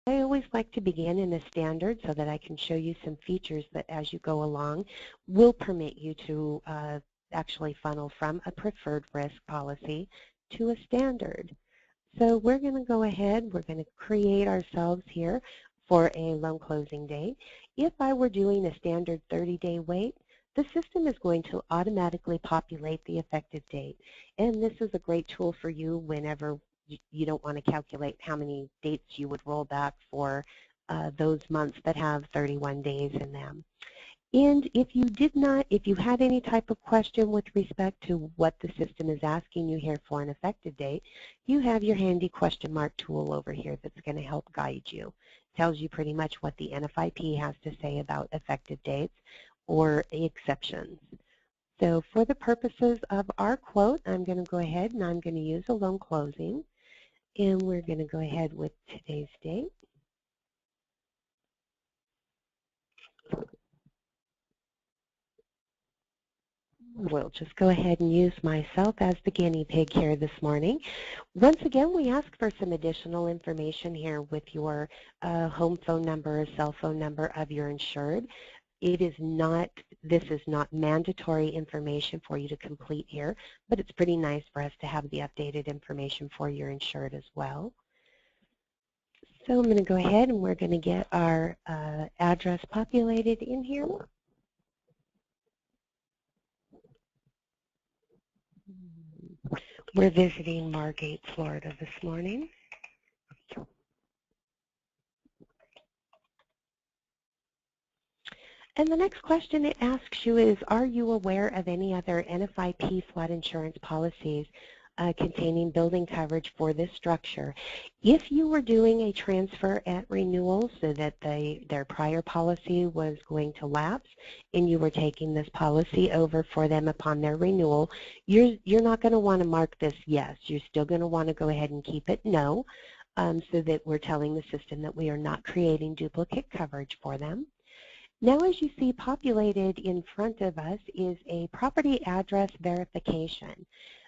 I always like to begin in a standard so that I can show you some features that as you go along will permit you to actually funnel from a preferred risk policy to a standard. So we're going to go ahead, we're going to create ourselves here for a loan closing date. If I were doing a standard 30-day wait, the system is going to automatically populate the effective date. And this is a great tool for you whenever you don't want to calculate how many dates you would roll back for those months that have 31 days in them. And if you had any type of question with respect to what the system is asking you here for an effective date, you have your handy question mark tool over here that's going to help guide you. It tells you pretty much what the NFIP has to say about effective dates or exceptions. So for the purposes of our quote, I'm going to go ahead and I'm going to use a loan closing. And we're going to go ahead with today's date. We'll just go ahead and use myself as the guinea pig here this morning. Once again, we ask for some additional information here with your home phone number or cell phone number of your insured. This is not mandatory information for you to complete here, but it's pretty nice for us to have the updated information for your insured as well. So I'm going to go ahead and we're going to get our address populated in here. We're visiting Margate, Florida this morning. And the next question it asks you is, are you aware of any other NFIP flood insurance policies containing building coverage for this structure? If you were doing a transfer at renewal so that their prior policy was going to lapse and you were taking this policy over for them upon their renewal, you're not going to want to mark this yes. You're still going to want to go ahead and keep it no, so that we're telling the system that we are not creating duplicate coverage for them. Now, as you see populated in front of us is a property address verification.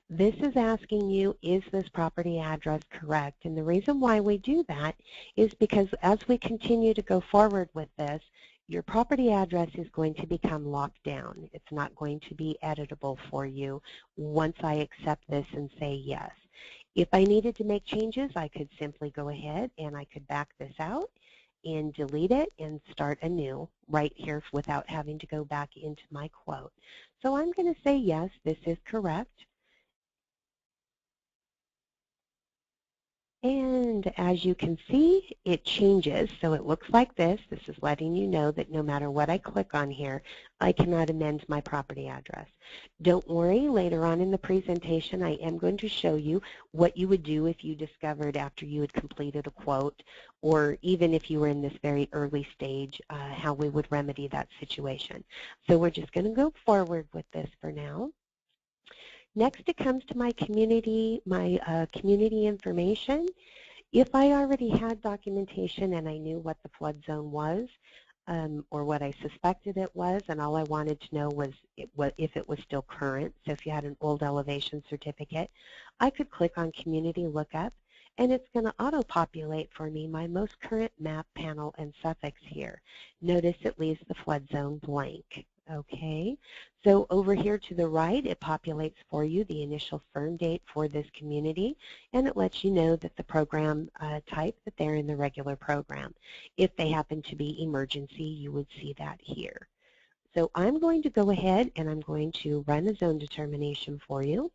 This is asking you, is this property address correct? And the reason why we do that is because as we continue to go forward with this, your property address is going to become locked down. It's not going to be editable for you once I accept this and say yes. If I needed to make changes, I could simply go ahead and I could back this out and delete it and start anew right here without having to go back into my quote. So I'm going to say yes, this is correct. And as you can see, it changes. So it looks like this. This is letting you know that no matter what I click on here, I cannot amend my property address. Don't worry, later on in the presentation, I am going to show you what you would do if you discovered after you had completed a quote, or even if you were in this very early stage, how we would remedy that situation. So we're just going to go forward with this for now. Next, it comes to my community information. If I already had documentation and I knew what the flood zone was, or what I suspected it was, and all I wanted to know was if it was still current, so if you had an old elevation certificate, I could click on Community Lookup, and it's going to auto-populate for me my most current map, panel, and suffix here. Notice it leaves the flood zone blank. Okay, so over here to the right, it populates for you the initial firm date for this community, and it lets you know that the program type, that they're in the regular program. If they happen to be emergency, you would see that here. So I'm going to go ahead and I'm going to run a zone determination for you.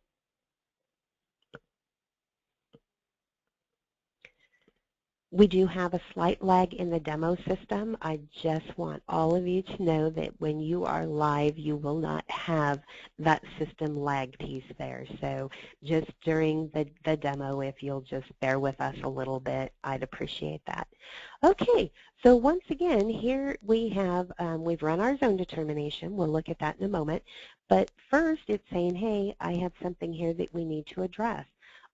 We do have a slight lag in the demo system. I just want all of you to know that when you are live, you will not have that system lag piece there. So just during the demo, if you'll just bear with us a little bit, I'd appreciate that. Okay, so once again, here we have, we've run our zone determination. We'll look at that in a moment. But first, it's saying, hey, I have something here that we need to address.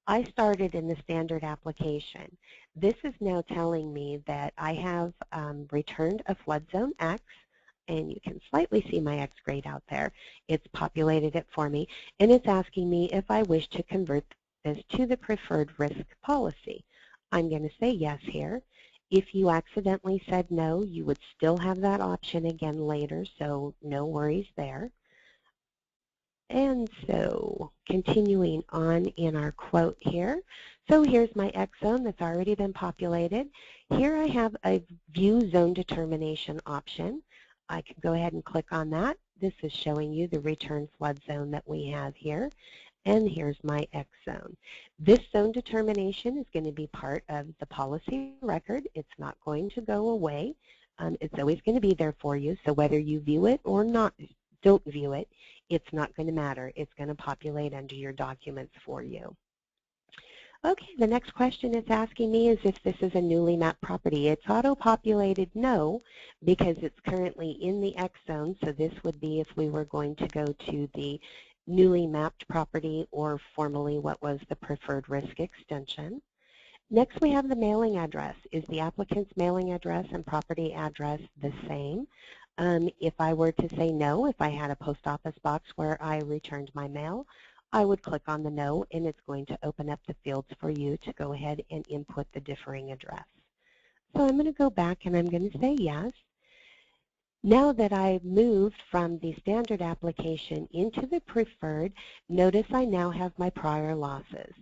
I started in the standard application. This is now telling me that I have returned a flood zone X, and you can slightly see my X grade out there. It's populated it for me, and it's asking me if I wish to convert this to the preferred risk policy. I'm going to say yes here, If you accidentally said no, you would still have that option again later, so no worries there. And so continuing on in our quote here, so here's my X zone that's already been populated. Here I have a view zone determination option. I can go ahead and click on that. This is showing you the return flood zone that we have here. And here's my X zone. This zone determination is going to be part of the policy record. It's not going to go away. It's always going to be there for you, so whether you view it or not, don't view it, it's not going to matter. It's going to populate under your documents for you. Okay, the next question it's asking me is if this is a newly mapped property. It's auto-populated no, because it's currently in the X zone, so this would be if we were going to go to the newly mapped property or formerly what was the preferred risk extension. Next we have the mailing address. Is the applicant's mailing address and property address the same? If I were to say no, if I had a post office box where I returned my mail, I would click on the no, and it's going to open up the fields for you to go ahead and input the differing address. So I'm going to go back and I'm going to say yes. Now that I've moved from the standard application into the preferred, notice I now have my prior losses.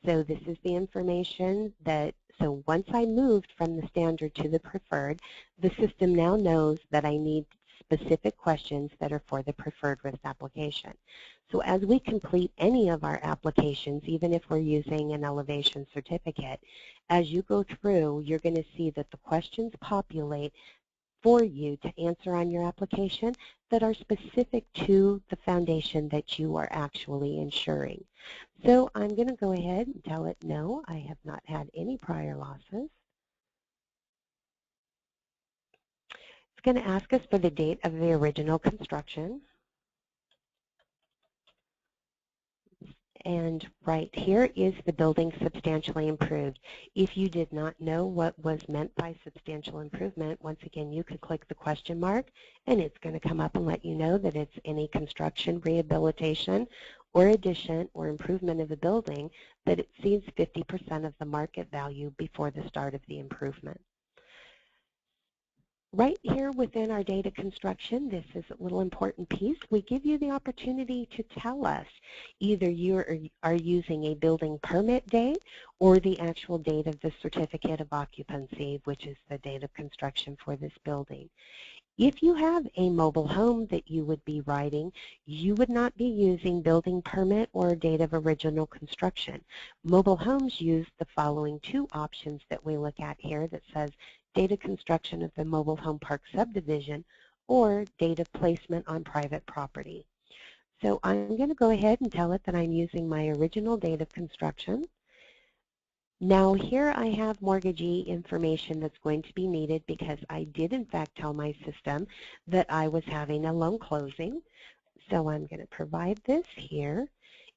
So this is the information that, so once I moved from the standard to the preferred, the system now knows that I need specific questions that are for the preferred risk application. So as we complete any of our applications, even if we're using an elevation certificate, as you go through, you're going to see that the questions populate for you to answer on your application that are specific to the foundation that you are actually insuring. So I'm going to go ahead and tell it no, I have not had any prior losses. It's going to ask us for the date of the original construction. And right here is the building substantially improved. If you did not know what was meant by substantial improvement, once again, you could click the question mark, and it's going to come up and let you know that it's any construction, rehabilitation, or addition or improvement of the building that exceeds 50% of the market value before the start of the improvement. Right here within our data construction, this is a little important piece. We give you the opportunity to tell us either you are using a building permit date or the actual date of the certificate of occupancy, which is the date of construction for this building. If you have a mobile home that you would be writing, you would not be using building permit or date of original construction. Mobile homes use the following two options that we look at here that says date of construction of the mobile home park subdivision or date of placement on private property. So I'm going to go ahead and tell it that I'm using my original date of construction. Now here I have mortgagee information that's going to be needed because I did in fact tell my system that I was having a loan closing. So I'm going to provide this here.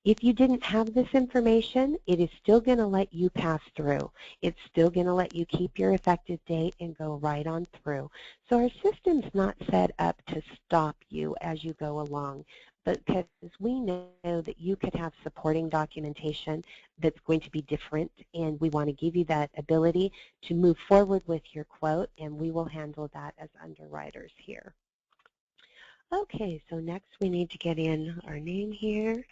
If you didn't have this information, it is still going to let you pass through. It's still going to let you keep your effective date and go right on through. So our system's not set up to stop you as you go along, but because we know that you could have supporting documentation that's going to be different, and we want to give you that ability to move forward with your quote, and we will handle that as underwriters here. Okay, so next we need to get in our name here.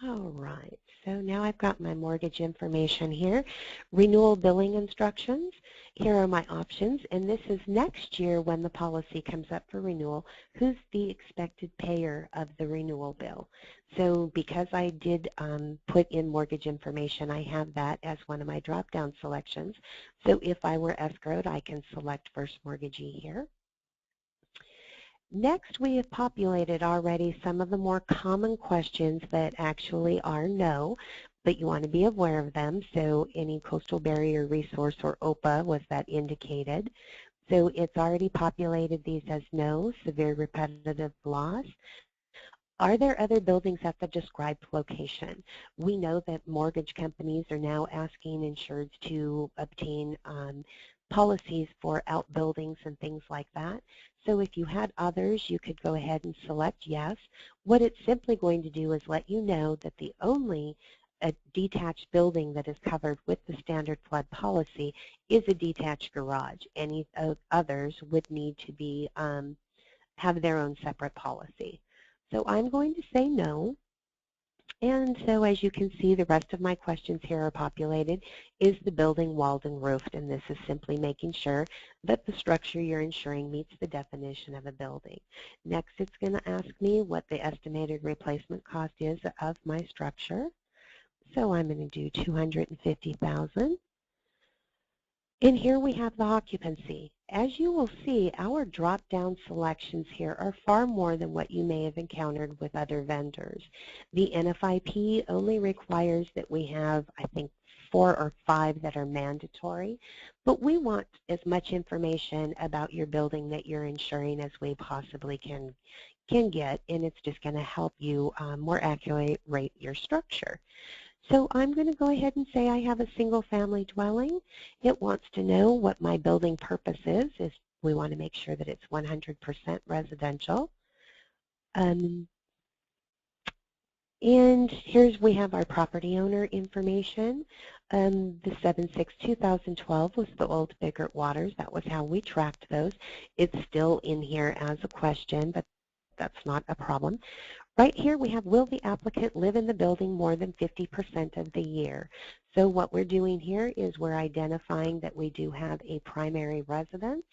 All right, so now I've got my mortgage information here. Renewal billing instructions. Here are my options, and this is next year when the policy comes up for renewal, who's the expected payer of the renewal bill. So because I did put in mortgage information, I have that as one of my drop-down selections. So if I were escrowed, I can select first mortgagee here. Next, we have populated already some of the more common questions that actually are no, but you want to be aware of them. So any coastal barrier resource or OPA, was that indicated? So it's already populated these as no, severe repetitive loss. Are there other buildings at the described location? We know that mortgage companies are now asking insureds to obtain policies for outbuildings and things like that. So if you had others, you could go ahead and select yes. What it's simply going to do is let you know that the only detached building that is covered with the standard flood policy is a detached garage. Any others would need to be have their own separate policy. So I'm going to say no. And so as you can see, the rest of my questions here are populated. Is the building walled and roofed? And this is simply making sure that the structure you're insuring meets the definition of a building. Next, it's going to ask me what the estimated replacement cost is of my structure. So I'm going to do $250,000. And here we have the occupancy. As you will see, our drop-down selections here are far more than what you may have encountered with other vendors. The NFIP only requires that we have, I think, 4 or 5 that are mandatory, but we want as much information about your building that you're insuring as we possibly can get, and it's just going to help you more accurately rate your structure. So I'm going to go ahead and say I have a single-family dwelling. It wants to know what my building purpose is we want to make sure that it's 100% residential. And here's we have our property owner information. The 7/6/2012 was the old Biggert Waters. That was how we tracked those. It's still in here as a question, but that's not a problem. Right here we have, will the applicant live in the building more than 50% of the year? So what we're doing here is we're identifying that we do have a primary residence,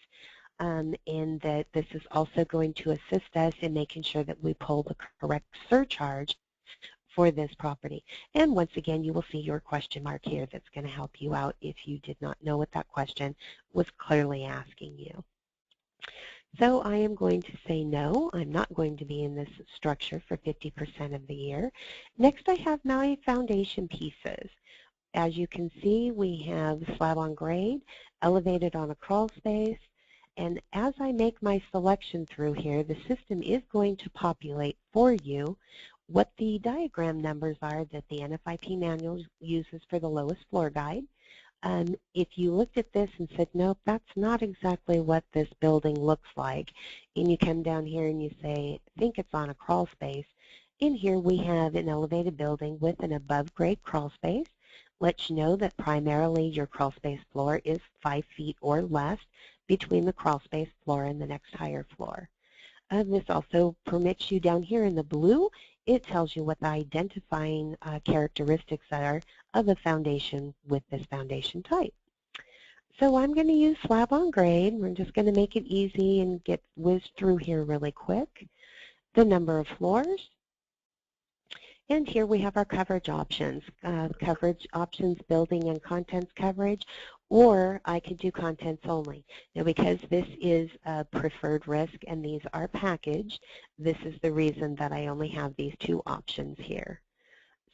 and that this is also going to assist us in making sure that we pull the correct surcharge for this property. And once again, you will see your question mark here that's going to help you out if you did not know what that question was clearly asking you. So I am going to say no, I'm not going to be in this structure for 50% of the year. Next I have my foundation pieces. As you can see, we have slab on grade, elevated on a crawl space, and as I make my selection through here, the system is going to populate for you what the diagram numbers are that the NFIP manual uses for the lowest floor guide. If you looked at this and said, nope, that's not exactly what this building looks like, and you come down here and you say, I think it's on a crawl space, in here we have an elevated building with an above-grade crawl space. Lets you know that primarily your crawl space floor is 5 feet or less between the crawl space floor and the next higher floor. This also permits you down here in the blue, it tells you what the identifying characteristics are of a foundation with this foundation type. So I'm going to use slab on grade. We're just going to make it easy and get whizzed through here really quick. The number of floors. And here we have our coverage options. Coverage options, building and contents coverage, or I could do contents only. Now because this is a preferred risk and these are packaged, this is the reason that I only have these 2 options here.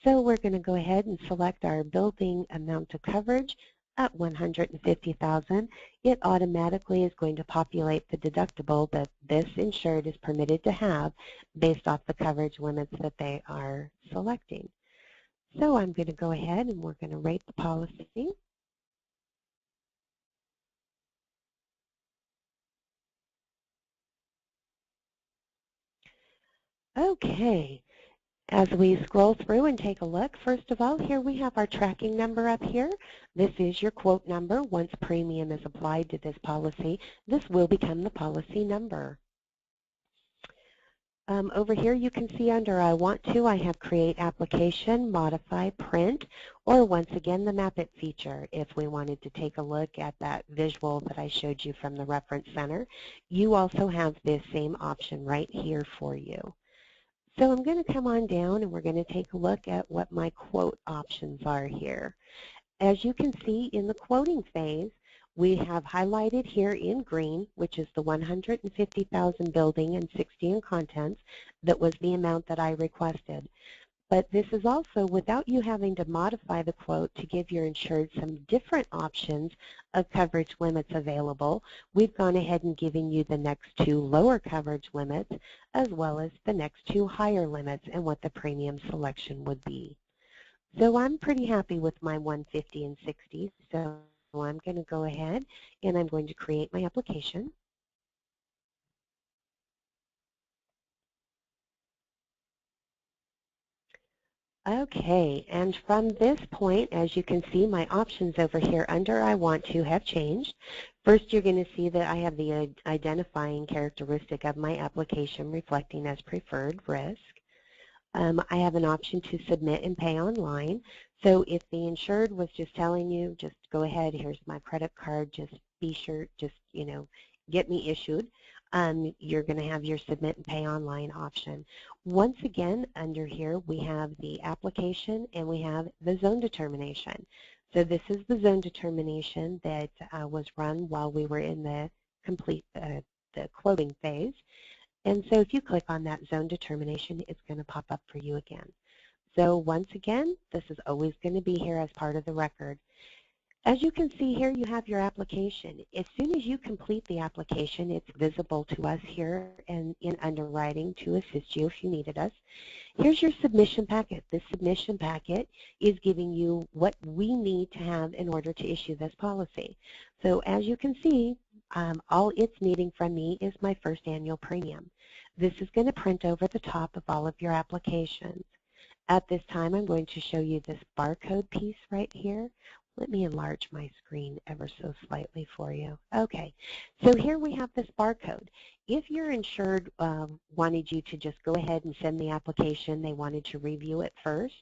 So we're going to go ahead and select our building amount of coverage at $150,000. It automatically is going to populate the deductible that this insured is permitted to have based off the coverage limits that they are selecting. So I'm going to go ahead and we're going to rate the policy. Okay. As we scroll through and take a look, first of all, here we have our tracking number up here. This is your quote number. Once premium is applied to this policy, this will become the policy number. Over here you can see under I want to, I have create application, modify, print, or once again the map it feature. If we wanted to take a look at that visual that I showed you from the reference center, you also have this same option right here for you. So I'm going to come on down and we're going to take a look at what my quote options are here. As you can see in the quoting phase, we have highlighted here in green, which is the $150,000 building and $60,000 in contents, that was the amount that I requested. But this is also without you having to modify the quote to give your insured some different options of coverage limits available. We've gone ahead and given you the next 2 lower coverage limits as well as the next 2 higher limits and what the premium selection would be. So I'm pretty happy with my 150 and 60. So I'm going to go ahead and I'm going to create my application. Okay, and from this point, as you can see, my options over here under I want to have changed. First, you're going to see that I have the identifying characteristic of my application reflecting as preferred risk. I have an option to submit and pay online. So if the insured was just telling you, just go ahead, here's my credit card, just be sure, just, get me issued, you're going to have your submit and pay online option. Once again, under here, we have the application and we have the zone determination. So this is the zone determination that was run while we were in the the quoting phase. And so if you click on that zone determination, it's going to pop up for you again. So once again, this is always going to be here as part of the record. As you can see here, you have your application. As soon as you complete the application, it's visible to us here and in underwriting to assist you if you needed us. Here's your submission packet. This submission packet is giving you what we need to have in order to issue this policy. So as you can see, all it's needing from me is my first annual premium. This is going to print over the top of all of your applications. At this time, I'm going to show you this barcode piece right here. Let me enlarge my screen ever so slightly for you. Okay, so here we have this barcode. If your insured wanted you to just go ahead and send the application, they wanted to review it first,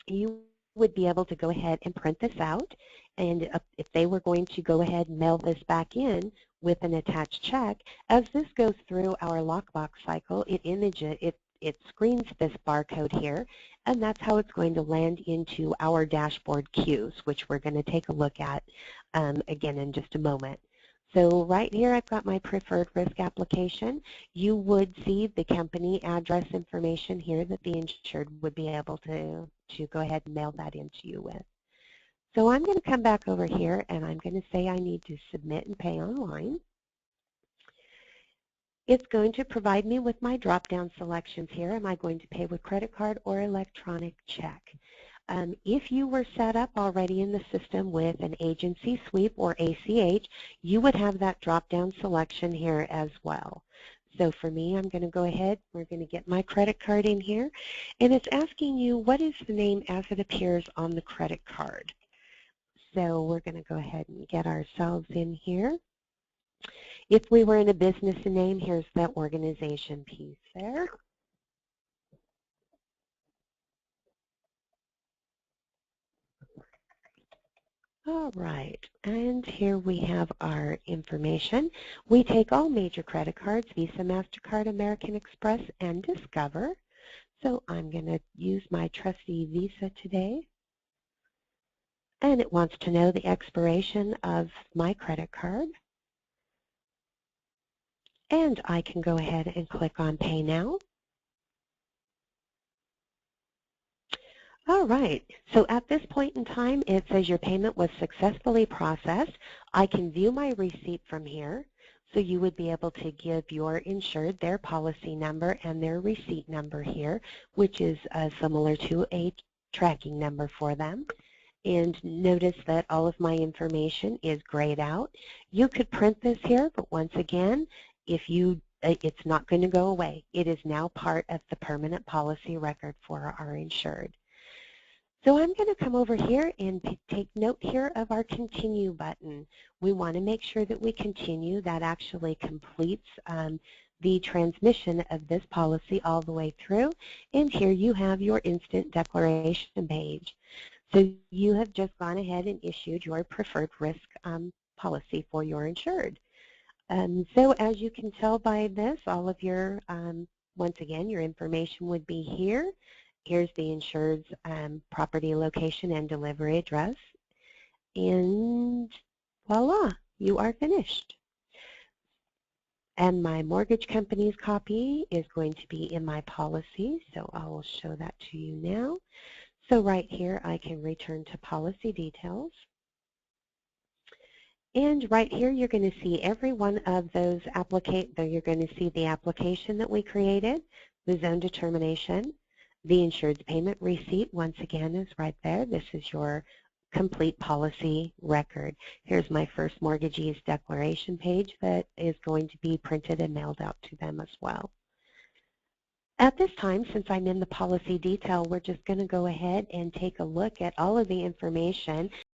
you would be able to go ahead and print this out, and if they were going to go ahead and mail this back in with an attached check, as this goes through our lockbox cycle, it screens this barcode here, and that's how it's going to land into our dashboard queues, which we're going to take a look at again in just a moment. So right here I've got my preferred risk application. You would see the company address information here that the insured would be able to go ahead and mail that into you with. So I'm going to come back over here and I'm going to say I need to submit and pay online. It's going to provide me with my drop-down selections here. Am I going to pay with credit card or electronic check? If you were set up already in the system with an agency sweep or ACH, you would have that drop-down selection here as well. So for me, I'm going to go ahead, we're going to get my credit card in here, and it's asking you what is the name as it appears on the credit card. So we're going to go ahead and get ourselves in here. If we were in a business name, here's that organization piece there. All right, and here we have our information. We take all major credit cards, Visa, MasterCard, American Express, and Discover. So I'm going to use my trusty Visa today. And it wants to know the expiration of my credit card. And I can go ahead and click on Pay Now. All right, so at this point in time, it says your payment was successfully processed. I can view my receipt from here. So you would be able to give your insured their policy number and their receipt number here, which is similar to a tracking number for them. And notice that all of my information is grayed out. You could print this here, but once again, it's not going to go away. It is now part of the permanent policy record for our insured. So I'm going to come over here and take note here of our continue button. We want to make sure that we continue. That actually completes the transmission of this policy all the way through. And here you have your instant declaration page. So you have just gone ahead and issued your preferred risk policy for your insured. So as you can tell by this, all of your, once again, your information would be here. Here's the insured's property location and delivery address. And voila, you are finished. And my mortgage company's copy is going to be in my policy, so I will show that to you now. So right here, I can return to policy details. And right here, you're going to see every one of those you're going to see the application that we created, the zone determination, the insured's payment receipt, once again, is right there. This is your complete policy record. Here's my first mortgagee's declaration page that is going to be printed and mailed out to them as well. At this time, since I'm in the policy detail, we're just going to go ahead and take a look at all of the information